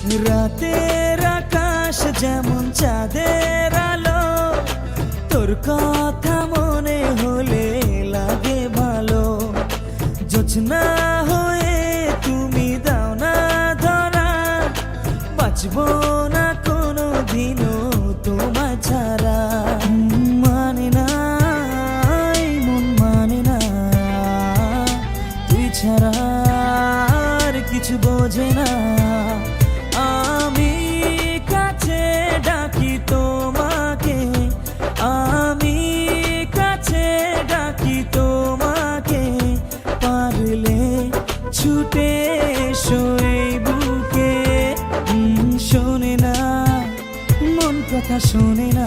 রাতের আকাশ যেমন চাঁদের আলো, তোর কথা মনে হলে লাগে ভালো। জোছনা হয়ে তুমি দাও না ধরা, বাঁচবো না কোনো দিনও তোমায় ছাড়া। মানে না এই মন মানে না, তুই ছাড়া আর কিছু বোঝে না। আমি কাছে ডাকি তোমাকে, আমি কাছে ডাকি তোমাকে, পারলে ছুটে এসো এই বুকে। শোনে না মন কথা শোনে না।